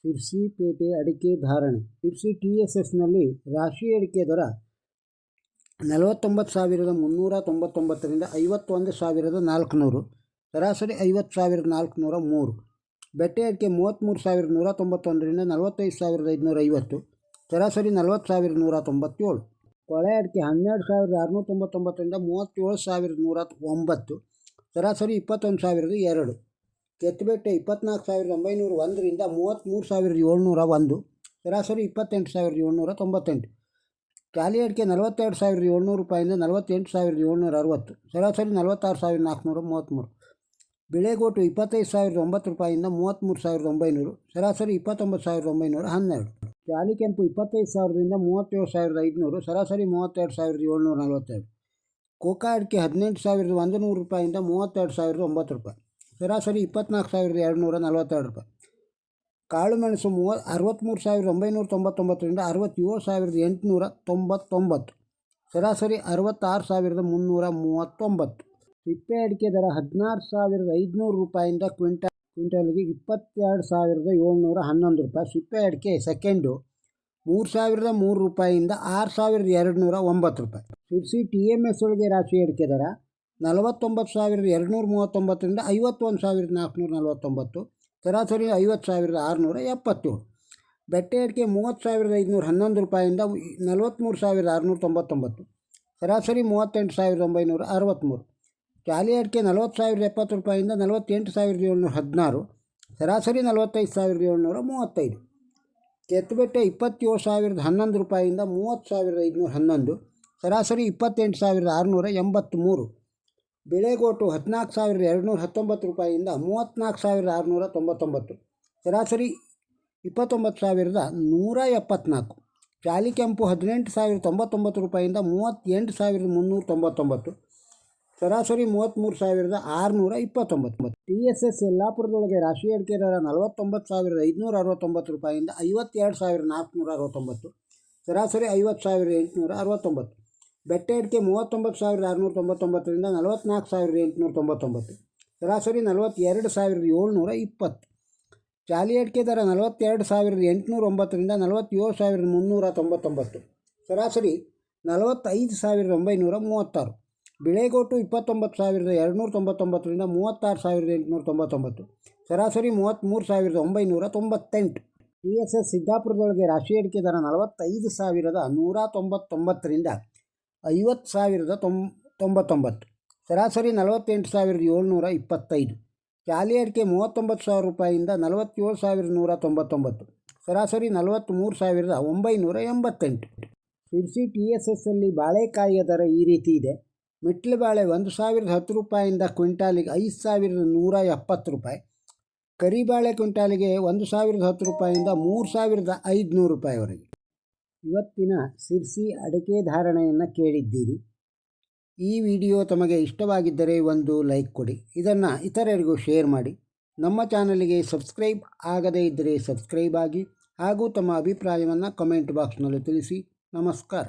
ಶಿರ್ಸಿ ಪೇಟೆ ಅಡಿಕೆ ಧಾರಣೆ. ಶಿರ್ಸಿ TSSನಲ್ಲಿ ರಾಶಿ ಅಡಿಕೆ ದರ 49,399ರಿಂದ 51,400, ಸರಾಸರಿ 50,403. ಬೆಟ್ಟೆ ಅಡಿಕೆ 33,191ರಿಂದ 45,550, ಸರಾಸರಿ 40,197. ಕೊಳೆ ಅಡಿಕೆ 12,699ರಿಂದ 37,109, ಸರಾಸರಿ 21,002. ಕೆತ್ತುಬೆಟ್ಟೆ 24,901ರಿಂದ 33,701, ಸರಾಸರಿ 28,798. ಚಾಲಿ ಅಡಿಕೆ 42,700 ರೂಪಾಯಿಂದ 48,760, ಸರಾಸರಿ 46,433. ಬಿಳೆಗೋಟು 25,009 ರೂಪಾಯಿಂದ 33,900, ಸರಾಸರಿ 29,912. ಚಾಲಿ ಕೆಂಪು 25,000ರಿಂದ 37,500, ಸರಾಸರಿ 32,742. ಕೋಕಾ ಅಡಿಕೆ 18,100 ರೂಪಾಯಿಂದ 32,009 ರೂಪಾಯಿ, ಸರಾಸರಿ 24,242 ರೂಪಾಯಿ. ಕಾಳುಮೆಣಸು 63,999ರಿಂದ 67,899, ಸರಾಸರಿ 66,339. ಸಿಪ್ಪೆ ಅಡಿಕೆ ದರ 16,500 ರೂಪಾಯಿಂದ ಕ್ವಿಂಟಲ್ಗೆ 22,711 ರೂಪಾಯಿ. ಸಿಪ್ಪೆ ಅಡಿಕೆ ಸೆಕೆಂಡು 3,003 ರೂಪಾಯಿಂದ 6,209 ರೂಪಾಯಿ. ಶಿರ್ಸಿ TMS ಒಳಗೆ ರಾಶಿ ಅಡಿಕೆ ದರ 49,239ರಿಂದ 51,449, ಸರಾಸರಿ 50,677. ಬೆಟ್ಟೆ ಅಡಿಕೆ 30,511 ರೂಪಾಯಿಂದ 43,699, ಸರಾಸರಿ 38,963. ಚಾಲಿ ಅಡಿಕೆ 40,070 ರೂಪಾಯಿಂದ 48,716, ಸರಾಸರಿ 45,735. ಕೆತ್ತುಬೆಟ್ಟೆ 27,011 ರೂಪಾಯಿಂದ 30,511, ಸರಾಸರಿ 28,683. ಬಿಳೆಗೋಟು 14,219 ರೂಪಾಯಿಂದ 34,699, ಸರಾಸರಿ 29,174. ಚಾಲಿ ಕೆಂಪು 18,099 ರೂಪಾಯಿಂದ 38,399, ಸರಾಸರಿ 33,629. TSS ಯಲ್ಲಾಪುರದೊಳಗೆ ರಾಶಿ ಅಡಿಕೆ ದರ 49,569 ರೂಪಾಯಿಂದ 52,469, ಸರಾಸರಿ 50,869. ಬೆಟ್ಟೆ ಅಡಿಕೆ 39,699ರಿಂದ 44,899, ಸರಾಸರಿ 42,720. ಚಾಲಿ ಅಡಿಕೆ ದರ 42,809ರಿಂದ 47,399, ಸರಾಸರಿ 45,936. ಬಿಳೆಗೋಟು 29,299ರಿಂದ 36,899, ಸರಾಸರಿ 33,998. TSS ಸಿದ್ದಾಪುರದೊಳಗೆ ರಾಶಿ ಅಡಿಕೆ ದರ 45,199ರಿಂದ 50,099, ಸರಾಸರಿ 48,725. ಚಾಲಿ ಅಡಿಕೆ 39,000 ರೂಪಾಯಿಂದ 47,199, ಸರಾಸರಿ 43,988. ಶಿರ್ಸಿ TSSಲ್ಲಿ ಬಾಳೆಕಾಯಿಯ ದರ ಈ ರೀತಿ ಇದೆ. ಮಿಟ್ಲು ಬಾಳೆ 1,010 ರೂಪಾಯಿಂದ ಕ್ವಿಂಟಾಲಿಗೆ 5,170 ರೂಪಾಯಿ. ಕರಿಬಾಳೆ ಕ್ವಿಂಟಾಲಿಗೆ 1,010 ರೂಪಾಯಿಂದ 3,500 ರೂಪಾಯಿವರೆಗೆ. ಇವತ್ತಿನ ಶಿರ್ಸಿ ಅಡಿಕೆ ಧಾರಣೆಯನ್ನು ಕೇಳಿದ್ದೀರಿ. ಈ ವಿಡಿಯೋ ತಮಗೆ ಇಷ್ಟವಾಗಿದ್ದರೆ ಒಂದು ಲೈಕ್ ಕೊಡಿ, ಇದನ್ನು ಇತರರಿಗೂ ಶೇರ್ ಮಾಡಿ. ನಮ್ಮ ಚಾನಲಿಗೆ ಸಬ್ಸ್ಕ್ರೈಬ್ ಆಗದೇ ಇದ್ದರೆ ಸಬ್ಸ್ಕ್ರೈಬ್ ಆಗಿ, ಹಾಗೂ ತಮ್ಮ ಅಭಿಪ್ರಾಯವನ್ನು ಕಮೆಂಟ್ ಬಾಕ್ಸ್ನಲ್ಲಿ ತಿಳಿಸಿ. ನಮಸ್ಕಾರ.